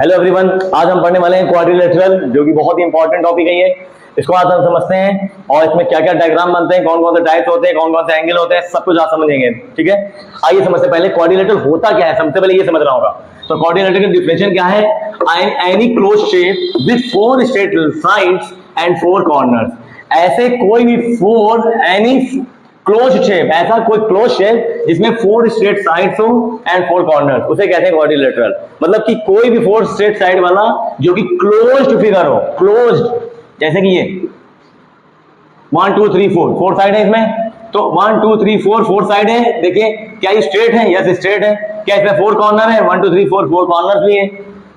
Hello everyone, आज हम पढ़ने वाले हैं क्वाड्रिलेटरल, जो कि बहुत ही इंपॉर्टेंट टॉपिक है ये। इसको आज हम समझते हैं और इसमें क्या क्या डायग्राम बनते हैं, कौन कौन से टाइप्स होते हैं, कौन कौन से एंगल होते हैं, सब कुछ आज समझेंगे। ठीक है, आइए समझते हैं। पहले क्वाड्रिलेटरल होता क्या है, सबसे पहले ये समझ रहा होगा। तो क्वाड्रिलेटरल का डिफिनेशन क्या है? Any close shape with 4 straight sides and 4 corners. ऐसे कोई भी एनी क्लोज शेप, ऐसा कोई क्लोज शेप जिसमें 4 स्ट्रेट साइड्स हो एंड 4 कॉर्नर्स, उसे कहते हैं क्वाड्रिलेटरल। मतलब कि कोई भी 4 स्ट्रेट साइड वाला जो कि क्लोज्ड फिगर हो, क्लोज्ड, जैसे कि ये 1 2 3 4 साइड है इसमें। तो 1 2 3 4 साइड है। देखिए क्या ये स्ट्रेट है? यस स्ट्रेट है। क्या इसमें 4 कॉर्नर है? 1 2 3 4 कॉर्नर भी है।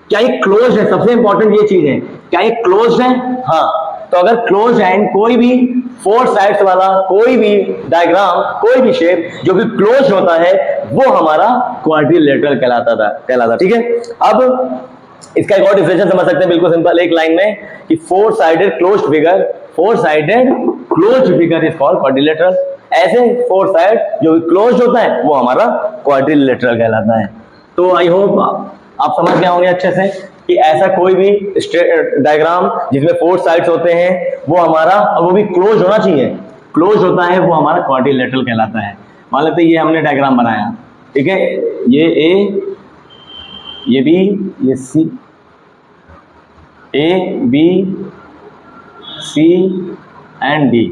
क्या ये क्लोज है? सबसे इंपॉर्टेंट ये चीज है, क्या ये क्लोज है? हाँ। तो अगर क्लोज है, कोई भी 4 साइड्स वाला कोई भी डायग्राम, कोई भी शेप जो भी क्लोज होता है, वो हमारा क्वाड्रिलेटरल कहलाता। ठीक है, अब इसका एक और डिफिनेशन समझ सकते हैं, बिल्कुल सिंपल, एक लाइन में, कि 4 sided closed figure is called quadrilateral. ऐसे 4 साइड जो भी क्लोज्ड होता है वो हमारा क्वाड्रिलेटरल कहलाता है। तो आई होप आप समझ गए होंगे अच्छे से कि ऐसा कोई भी डायग्राम जिसमें 4 साइड्स होते हैं वो हमारा, और वो भी क्लोज होना चाहिए, क्लोज होता है, वो हमारा क्वाड्रिलेटरल कहलाता है। मान लेते हैं ये हमने डायग्राम बनाया, ठीक है, ये ए, ये बी, ये C, A B C and D.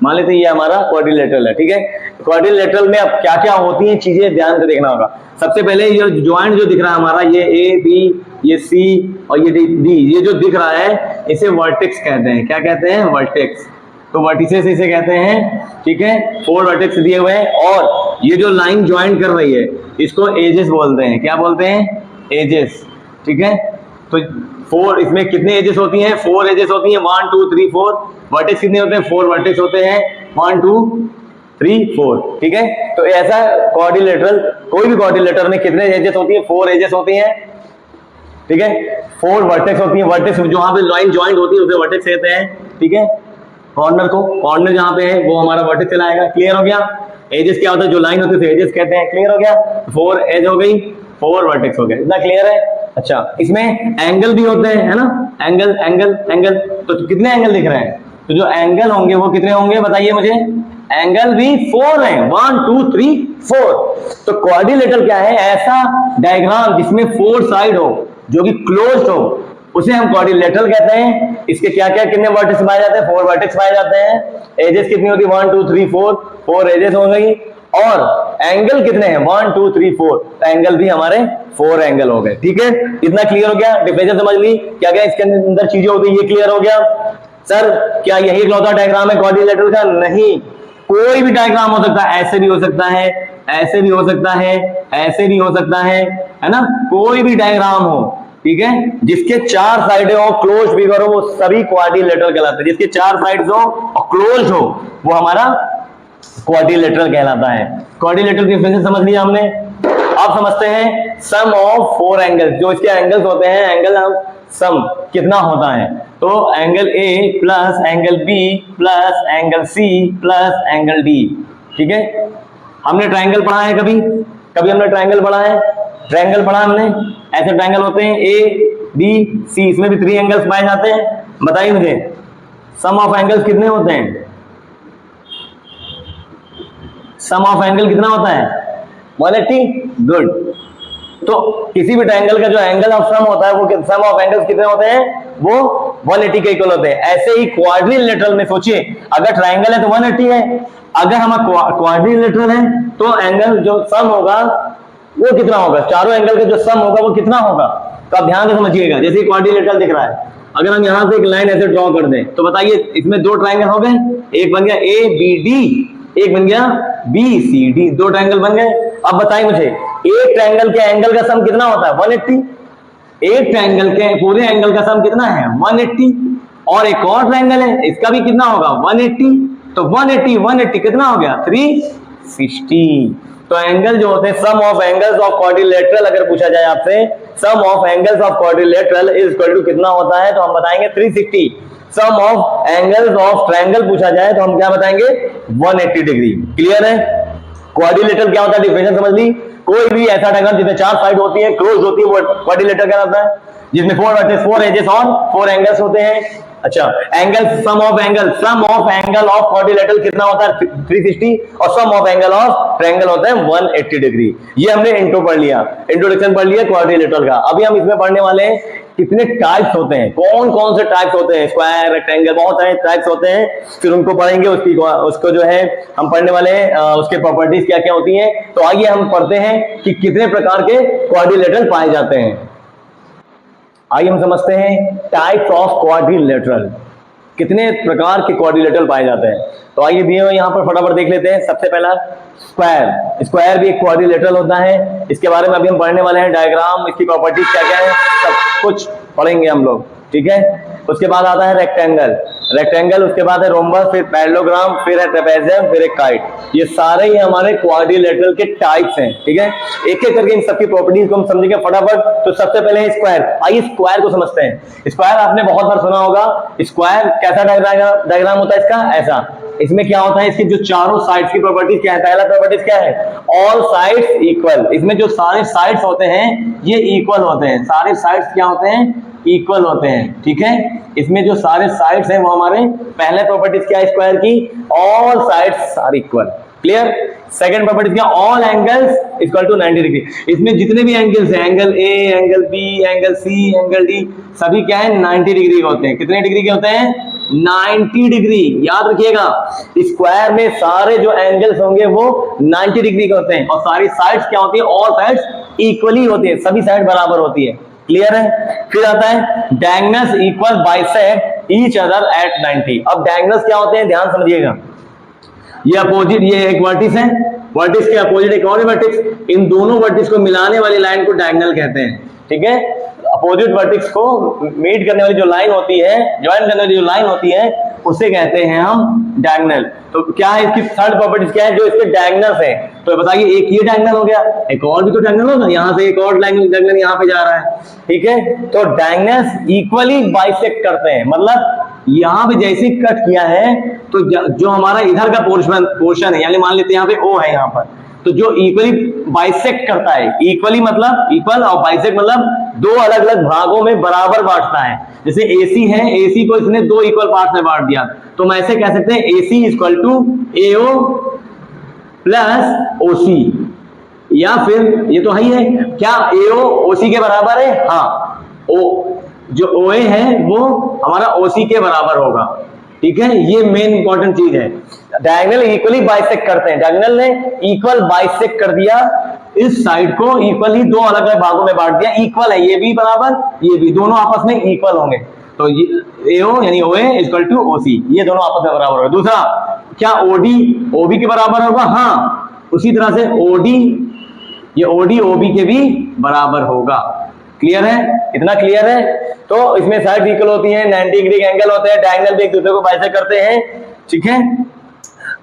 मान लेते हैं ये हमारा क्वाड्रिलेटरल है। ठीक है, क्वाड्रिलेटरल में अब क्या क्या होती हैं चीजें ध्यान से देखना होगा। सबसे पहले ये ज्वाइंट जो दिख रहा है हमारा, ये ए बी, ये सी और ये डी, ये जो दिख रहा है इसे वर्टेक्स कहते हैं। क्या कहते हैं? वर्टेक्स। तो वर्टिसेस इसे कहते हैं। ठीक है, 4 वर्टेक्स दिए हुए हैं और ये जो लाइन ज्वाइंट कर रही है इसको एजेस बोलते हैं। क्या बोलते हैं? एजेस। ठीक है, तो 4, इसमें कितने एजेस होती हैं? 4 एजेस होती हैं। 1 2 3 4 वर्टेक्स कितने होते हैं? 4 वर्टेक्स होते हैं। 1 2 3 4। ठीक है, तो ऐसा क्वाड्रिलेटरल, कोई भी क्वाड्रिलेटरल में कितने एजेस होती हैं? 4 एजेस होती हैं। ठीक है, 4 वर्टेक्स होती हैं। वर्टेक्स जहां पे लाइन ज्वाइंट होती है उसे वर्टेक्स कहते हैं। ठीक है, कॉर्नर जहां पे है वो हमारा वर्टेक्स कहलाएगा। क्लियर हो गया? एजेस क्या होता है? जो लाइन होती है उसे एजेस कहते हैं। क्लियर हो गया? 4 एज हो गई, 4 वर्टेक्स हो गए। इतना क्लियर है? अच्छा, इसमें एंगल भी होते हैं, है ना? एंगल तो कितने एंगल दिख रहे हैं? तो जो एंगल होंगे वो कितने होंगे बताइए मुझे? एंगल भी 4 है। 1 2 3 4। तो क्वाड्रिलेटरल क्या है? ऐसा डायग्राम जिसमें 4 साइड हो, जो कि क्लोज्ड हो, उसे हम क्वाड्रिलेटरल कहते हैं। इसके क्या क्या कितने वर्टेक्स पाए जाते हैं? 4 वर्टेक्स पाए जाते हैं। एजेस कितनी होती है? 1 2 3 4 एजेस हो गई। और एंगल कितने हैं? 1 2 3 4। तो एंगल भी हमारे 4 एंगल हो गए। ठीक है, इतना क्लियर हो गया? डिफिनेशन समझ ली, क्या क्या इसके अंदर चीजें होती है, ये क्लियर हो गया? सर क्या यही इकलौता डायग्राम है क्वाड्रिलेटरल का? नहीं, कोई भी डायग्राम हो सकता है। ऐसे भी हो सकता है, ऐसे भी हो सकता है, ऐसे भी हो सकता है ना? कोई भी डायग्राम हो, ठीक है, जिसके 4 साइडें हो, क्लोज फिगर हो, वो सभी क्वाड्रिलेटरल कहलाते हैं। जिसके 4 साइड्स हो और क्लोज हो वो हमारा क्वाड्रिलेटरल कहलाता है। क्वाड्रिलेटरल की डिफिनेशन समझ लिया हमने। अब समझते हैं सम ऑफ 4 एंगल्स। जो इसके एंगल्स होते हैं, एंगल ऑफ सम कितना होता है? तो angle A plus angle B plus angle C plus angle D. ठीक है, हमने ट्रायंगल पढ़ा है कभी हमने ट्रायंगल पढ़ा है? ट्रायंगल पढ़ा हमने। ऐसे ट्रायंगल होते हैं ए बी सी, इसमें भी 3 एंगल्स पाए जाते हैं। बताइए मुझे सम ऑफ एंगल्स कितने होते हैं? सम ऑफ एंगल कितना होता है? 180। गुड। तो किसी भी ट्रायंगल का जो एंगल ऑफ सम होता है, वो सम ऑफ एंगल्स कितने होते हैं? वो 180 के इक्वल होते हैं। ऐसे ही क्वाड्रिलेटरल में सोचिए, अगर ट्रायंगल है तो 180 है, अगर हमारा क्वाड्रिलेटरल है तो एंगल जो सम होगा वो कितना होगा? चारों एंगल का जो सम होगा वो कितना होगा? तो आप ध्यान से समझिएगा। जैसे क्वाड्रिलेटरल दिख रहा है, अगर हम यहां से एक लाइन ऐसे ड्रॉ कर दें तो बताइए इसमें 2 ट्रायंगल हो गए। एक बन गया ए बी डी, एक बन गया बी सी डी, 2 ट्रायंगल बन गए। अब बताइए मुझे एक ट्रायंगल के एंगल का सम कितना होता है? 180। एक ट्रायंगल के पूरे एंगल का सम कितना है? 180। और एक और ट्रायंगल है, इसका भी कितना होगा? 180। तो 180 कितना हो गया? 360। तो एंगल जो होते हैं, sum of angles of quadrilateral, अगर पूछा जाए आपसे sum of angles of quadrilateral is equal to कितना होता है, तो हम बताएंगे 360। Sum of angles of triangle पूछा जाए तो हम क्या बताएंगे? 180 डिग्री। क्लियर है? क्वाड्रिलेटरल क्या होता है, डिफिनेशन समझ ली। कोई भी ऐसा डायग्राम जिसमें 4 साइड होती है, क्लोज होती है, वो क्वाड्रिलेटरल कहलाता है। जिसमें 4 वर्टेक्स, 4 एजेस और 4 एंगल्स होते हैं। अच्छा, angle sum of angle of quadrilateral कितना होता है 360, और सम ऑफ एंगल ऑफ ट्रायंगल होता है 180 डिग्री। ये हमने इंट्रो पढ़ लिया, इंट्रोडक्शन पढ़ लिया क्वाड्रिलेटरल का। अभी हम इसमें पढ़ने वाले हैं कितने टाइप्स होते हैं, कौन कौन से टाइप्स होते हैं, स्क्वायर, रेक्टेंगल, बहुत सारे टाइप्स होते हैं। फिर उनको पढ़ेंगे, उसको जो है हम पढ़ने वाले हैं, उसके प्रॉपर्टीज क्या क्या होती हैं। तो आइए हम पढ़ते हैं कि कितने प्रकार के क्वाड्रिलेटरल पाए जाते हैं। आइए हम समझते हैं टाइप्स ऑफ क्वाड्रिलेटरल, कितने प्रकार के क्वाड्रिलेटरल पाए जाते हैं। तो आइए दिए हुए यहाँ पर फटाफट देख लेते हैं। सबसे पहला स्क्वायर, स्क्वायर भी एक क्वाड्रिलेटरल होता है। इसके बारे में अभी हम पढ़ने वाले हैं, डायग्राम, इसकी प्रॉपर्टीज क्या क्या है, सब कुछ पढ़ेंगे हम लोग, ठीक है। उसके बाद आता है रेक्टेंगल, उसके बाद है रोम्बस, फिर पैरेललोग्राम, फिर है ट्रेपेजियम, फिर एक काइट। ये सारे ही हमारे क्वाड्रिलेटरल के टाइप्स हैं, ठीक है। एक एक करके इन सबकी प्रॉपर्टीज को हम समझेंगे फटाफट। तो सबसे पहले है स्क्वायर। आइए स्क्वायर को समझते हैं। स्क्वायर आपने बहुत बार सुना होगा। स्क्वायर कैसा डायग्राम होता है इसका, ऐसा। इसमें क्या होता है, इसकी जो चारों साइड्स की प्रॉपर्टीज क्या है, पहला प्रॉपर्टीज क्या है, ऑल साइड्स इक्वल। इसमें जो सारे साइड्स होते हैं ये इक्वल होते हैं, सारे साइड्स क्या होते हैं, इक्वल होते हैं, ठीक है। इसमें जो सारे साइड्स हैं वो हमारे पहले प्रॉपर्टीज क्या है स्क्वायर की, all sides are equal, clear. Second property क्या, all angles equal to 90 degree. इसमें जितने भी एंगल्स हैं, angle A, angle B, angle C, angle D, सभी क्या है 90 डिग्री के होते हैं। कितने डिग्री के होते हैं, 90 डिग्री। याद रखिएगा, स्क्वायर में सारे जो एंगल्स होंगे वो 90 डिग्री के होते हैं, और सारी साइड्स क्या होती है, ऑल साइड्स इक्वली होती है, सभी साइड बराबर होती है, क्लियर है। फिर आता है diagonals equal bisect each other at 90। अब डायगोनल्स क्या होते हैं, ध्यान समझिएगा। ये अपोजिट, ये एक वर्टिस है, वर्टिस के अपोजिट एक और वर्टिस, इन दोनों वर्टिस को मिलाने वाली लाइन को डायगोनल कहते हैं, ठीक है। अपोजिट वर्टिस को मीट करने वाली जो लाइन होती है, ज्वाइन करने वाली जो लाइन होती है, उसे कहते हैं हम डायगोनल। तो क्या है इसकी थर्ड प्रॉपर्टीज क्या है, जो इसके डायगोनल्स है। तो बताइए, एक ये डायगोनल हो गया, एक और भी तो डायगोनल होगा, यहाँ से एक और डायगोनल यहाँ पे जा रहा है, ठीक है। तो डायगोनल्स इक्वली बाइसेक्ट करते हैं, मतलब यहाँ पे जैसे कट किया है तो जो हमारा इधर का पोर्शन है, यानी मान लेते हैं यहाँ पे ओ है, यहाँ पर तो जो इक्वली बाइसेक्ट करता है, इक्वली मतलब इक्वल, और बाइसेक्ट मतलब दो अलग अलग भागों में बराबर बांटता है। जैसे AC है, AC को इसने दो इक्वल पार्ट में बांट दिया, तो हम ऐसे कह सकते हैं AC equal to AO plus OC, या फिर ये तो है ही है, क्या AO OC के बराबर है, हाँ, जो OA है वो हमारा OC के बराबर होगा, ठीक है। ये मेन इंपॉर्टेंट चीज है। डायगोनल इक्वली बाइसेक्ट करते हैं, डायगोनल ने इक्वल बाइसेक्ट कर दिया, इस साइड को इक्वली दो अलग अलग भागों में बांट दिया, इक्वल है, ये भी बराबर, ये भी, दोनों आपस में इक्वल होंगे। तो ये AO यानी OA इक्वल टू OC, ये दोनों आपस में बराबर होगा। दूसरा क्या, OD OB के बराबर होगा, हाँ, उसी तरह से OD, ये OD OB के भी बराबर होगा, क्लियर है, इतना क्लियर है। तो इसमें साइड इक्वल होती है, 90 डिग्री के एंगल होते हैं, डायगोनल भी एक दूसरे को बाइसेक्ट करते हैं, ठीक है।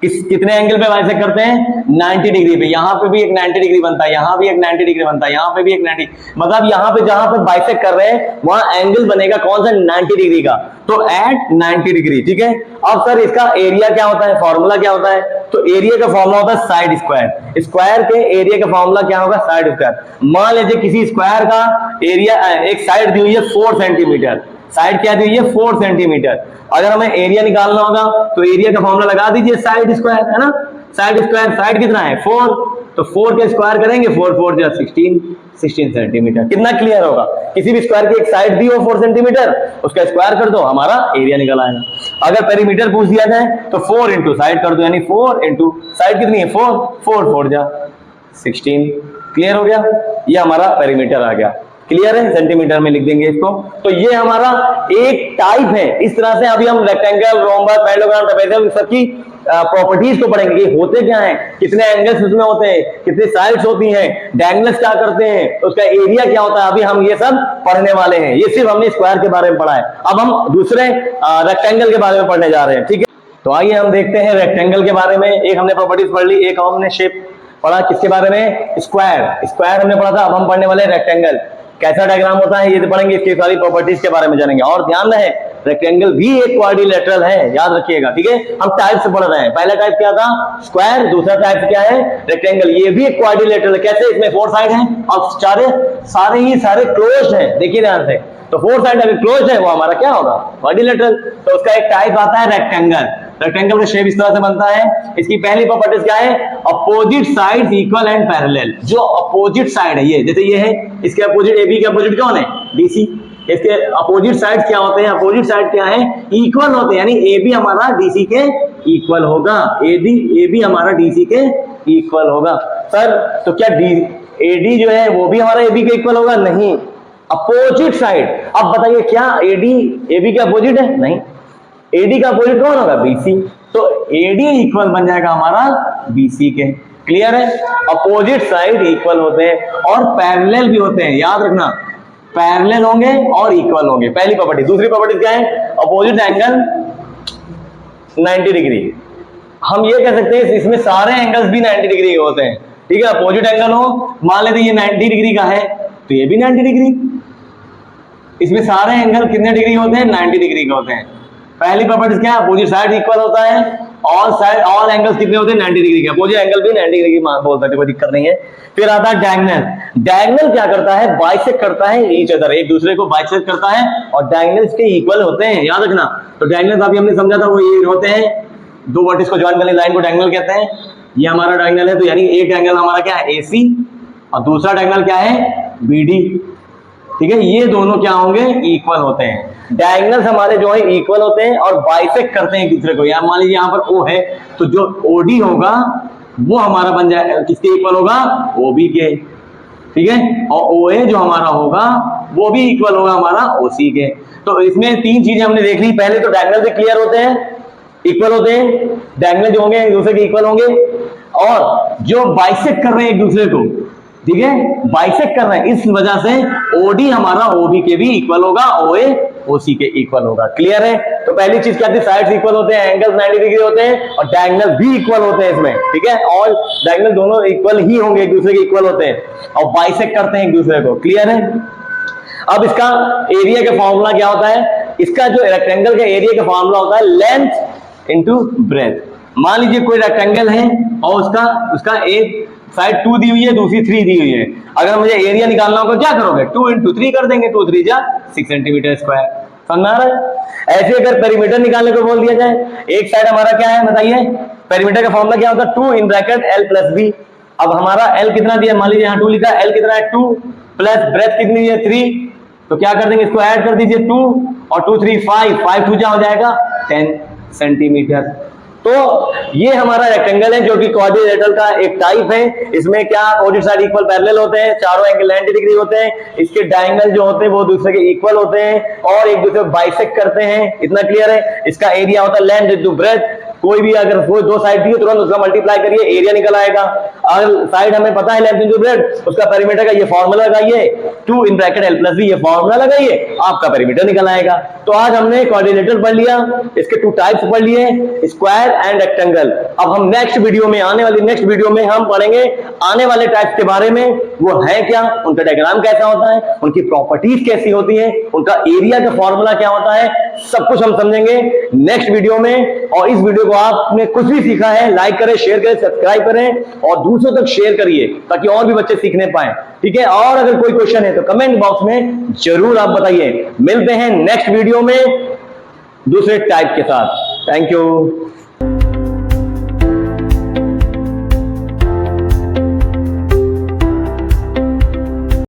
कितने एंगल पे बाइसेक्ट करते हैं, 90 डिग्री पे। यहाँ पे भी एक 90 डिग्री बनता है, यहाँ भी एक 90 डिग्री बनता है, यहाँ पे भी एक 90, मतलब यहाँ पे जहां पे बाइसेक्ट कर रहे हैं वहां एंगल बनेगा कौन सा, 90 डिग्री का, तो एट 90 डिग्री, ठीक है। अब सर इसका एरिया क्या होता है, फॉर्मूला क्या होता है, तो एरिया का फॉर्मूला होता है साइड स्क्वायर। स्क्वायर के एरिया का फॉर्मूला क्या होगा, साइड स्क्वायर। मान लीजिए किसी स्क्वायर का एरिया, एक साइड दी हुई है 4 सेंटीमीटर, साइड क्या दी हुई है 4 सेंटीमीटर। अगर हमें एरिया निकालना होगा तो एरिया का फॉर्मूला लगा दीजिए साइड स्क्वायर, है ना। साइड स्क्वायर, साइड कितना है 4, तो 4 के स्क्वायर करेंगे, 4 4 जा 16 सेंटीमीटर। कितना क्लियर होगा, किसी भी स्क्वायर की एक साइड दी हो 4 सेंटीमीटर, उसका स्क्वायर कर दो, हमारा एरिया निकल आएगा। अगर पेरीमीटर पूछ दिया जाए तो 4 इंटू साइड कर दो, यानी 4 इंटू साइड कितनी है 4, 4 4 जा 16, क्लियर हो गया, ये हमारा पेरीमीटर आ गया, क्लियर है, सेंटीमीटर में लिख देंगे इसको। तो ये हमारा एक टाइप है। इस तरह से अभी हम रेक्टेंगल, रोम्बस, पैरेललोग्राम, ट्रेपेजियम सबकी प्रॉपर्टीज को पढ़ेंगे कि होते क्या हैं, कितने एंगल्स उसमें होते हैं, कितनी साइड्स होती हैं, डायगोनल्स क्या करते हैं, उसका एरिया क्या होता है, अभी हम ये सब पढ़ने वाले हैं। ये सिर्फ हमने स्क्वायर के बारे में पढ़ा है, अब हम दूसरे रेक्टेंगल के बारे में पढ़ने जा रहे हैं, ठीक है। तो आइए हम देखते हैं रेक्टेंगल के बारे में। एक हमने प्रॉपर्टीज पढ़ ली, एक हमने शेप पढ़ा, किसके बारे में, स्क्वायर, स्क्वायर हमने पढ़ा था। अब हम पढ़ने वाले रेक्टेंगल, कैसा डायग्राम होता है ये तो पढ़ेंगे, इसकी सारी प्रॉपर्टीज के बारे में जानेंगे। और ध्यान रहे, रेक्टेंगल भी एक क्वाड्रिलेटरल है, याद रखिएगा, ठीक है। हम टाइप से पढ़ रहे हैं, पहला टाइप क्या था स्क्वायर, दूसरा टाइप क्या है रेक्टेंगल, ये भी एक क्वाड्रिलेटरल है। कैसे, इसमें 4 साइड हैं और सारे ही क्लोज्ड हैं, देखिए ध्यान से, तो फोर साइड अगर क्लोज है वो हमारा क्या होगा, क्वाड्रिलेटरल। तो उसका एक टाइप आता है रेक्टेंगल। रेक्टेंगल का शेप इस तरह से बनता है। इसकी पहली प्रॉपर्टीज क्या है, opposite sides equal and parallel. जो अपोजिट साइड है ये, जैसे ये है, इसके अपोजिट, ए बी के अपोजिट कौन है, डीसी। इसके अपोजिट साइड क्या होते हैं, अपोजिट साइड क्या है, इक्वल होते हैं, यानी ए बी हमारा डीसी के इक्वल होगा, ए बी हमारा डीसी के इक्वल होगा। सर तो क्या एडी जो है वो भी हमारा ए बी के इक्वल होगा, नहीं, अपोजिट साइड। अब बताइए क्या एडी ए बी के अपोजिट है, नहीं, एडी का अपोजिट कौन होगा, बीसी। तो एडी इक्वल बन जाएगा हमारा बीसी के। क्लियर है, अपोजिट साइड इक्वल होते हैं और पैरेलल भी होते हैं, याद रखना, पैरेलल होंगे और इक्वल होंगे, पहली प्रॉपर्टी। दूसरी प्रॉपर्टी क्या है, अपोजिट एंगल 90 डिग्री। हम ये कह सकते हैं इसमें सारे एंगल्स भी 90 डिग्री के होते हैं, ठीक है। अपोजिट एंगल हो, मान लेते ये 90 डिग्री का है तो ये भी 90 डिग्री। इसमें सारे एंगल कितने डिग्री होते हैं, 90 डिग्री के होते हैं। पहली प्रॉपर्टी क्या है, अपोजिट साइड इक्वल होता है, ऑल एंगल्स कितने होते हैं, 90 डिग्री के। अपोजिट एंगल भी 90 डिग्री बोल सकते, कोई दिक्कत नहीं है। फिर आता है डायगोनल। डायगोनल क्या करता है, बाइसेक्ट करता है ईच अदर, एक दूसरे को बाइसेक्ट करता है और डायगोनल्स के इक्वल होते हैं, याद रखना। तो डायगोनल्स अभी हमने समझा था वो ये होते हैं, दो वर्टिस को ज्वाइन करने लाइन को डायगोनल कहते हैं। ये हमारा डायगोनल है, तो यानी एक एंगल हमारा क्या है, एसी, और दूसरा डायगोनल क्या है, बीडी, ठीक है। ये दोनों क्या होंगे, इक्वल होते हैं। डायगोनल्स हमारे जो है इक्वल होते हैं और बाइसेक्ट करते हैं एक दूसरे को। यहाँ मान लीजिए यहाँ पर ओ है, तो जो ओडी होगा वो हमारा बन जाए किसके इक्वल होगा, ओबी के, ठीक है। और ओए जो हमारा होगा वो भी इक्वल होगा हमारा ओसी के। तो इसमें तीन चीजें हमने देख ली। पहले तो डायगोनल से क्लियर होते हैं, इक्वल होते हैं, डायगोनल जो होंगे एक दूसरे के इक्वल होंगे, और जो बाइसेक्ट कर रहे हैं एक दूसरे को, ठीक है, बाइसेक्ट कर रहे हैं, इस वजह से ओडी हमारा ओबी के भी इक्वल होगा, ओए ओसी के इक्वल होगा। क्लियर है। तो पहली चीज क्या थी, साइड्स इक्वल होते हैं, एंगल्स 90 डिग्री होते हैं और डायगोनल भी इक्वल होते हैं इसमें, ठीक है। और डायगोनल दोनों इक्वल ही होंगे, एक दूसरे के इक्वल होते हैं और बाइसेक्ट करते हैं एक दूसरे को। क्लियर है। अब इसका एरिया का फॉर्मूला क्या होता है, इसका जो रेक्टेंगल का एरिया का फॉर्मूला होता है लेंथ इंटू ब्रेथ। मान लीजिए कोई रेक्टेंगल है और उसका एक साइड 2 दी हुई है, दूसरी 3 दी हुई है। अगर मुझे एरिया निकालना होगा क्या करोगे, 2 इंटू 3 कर देंगे, 2 3 जा 6 सेंटीमीटर स्क्वायर। समझ आ रहा है। ऐसे अगर पेरीमीटर निकालने को बोल दिया जाए, एक साइड हमारा क्या है बताइए, पेरीमीटर का फॉर्मूला क्या होता है, 2 in bracket l plus b। अब हमारा l कितना दिया, मान लीजिए यहाँ 2 लिखा है, l कितना है 2 प्लस ब्रेथ कितनी है 3, तो क्या कर देंगे, इसको ऐड कर दीजिए 2 और 2 3 5 2 क्या हो जाएगा 10 सेंटीमीटर। तो ये हमारा रेक्टेंगल है जो कि क्वाड्रिलेटरल का एक टाइप है। इसमें क्या अपोजिट साइड इक्वल पैरेलल होते हैं, चारों एंगल 90 डिग्री होते हैं, इसके डायगोनल जो होते हैं वो दूसरे के इक्वल होते हैं और एक दूसरे को बाइसेक्ट करते हैं। इतना क्लियर है। इसका एरिया होता है लेंथ इंटू ब्रेथ। कोई भी अगर कोई दो साइड दी है तुरंत उसका मल्टीप्लाई करिए, एरिया निकल आएगा। अगर साइड हमें पता है लेंथ इंटू ब्रेथ, उसका पेरीमीटर का ये फॉर्मूला लगाइए, 2 in bracket l plus b, ये फॉर्मूला लगाइए, आपका पेरीमीटर निकल आएगा। तो आज हमने क्वाड्रिलेटरल पढ़ लिया, इसके 2 टाइप्स पढ़ लिए, स्क्वायर एंड रेक्टेंगल। अब हम नेक्स्ट वीडियो में, आने वाली नेक्स्ट वीडियो में हम पढ़ेंगे आने वाले टाइप्स के बारे में, वो है क्या, उनका डायग्राम कैसा होता है, उनकी प्रॉपर्टीज कैसी होती है, उनका एरिया का फॉर्मूला क्या होता है, सब कुछ हम समझेंगे नेक्स्ट वीडियो में। और इस वीडियो को आपने कुछ भी सीखा है, लाइक करें, शेयर करें, सब्सक्राइब करें और दूसरों तक शेयर करिए ताकि और भी बच्चे सीखने पाए, ठीक है। और अगर कोई क्वेश्चन है तो कमेंट बॉक्स में जरूर आप बताइए। मिलते हैं नेक्स्ट वीडियो में दूसरे टाइप के साथ। Thank you.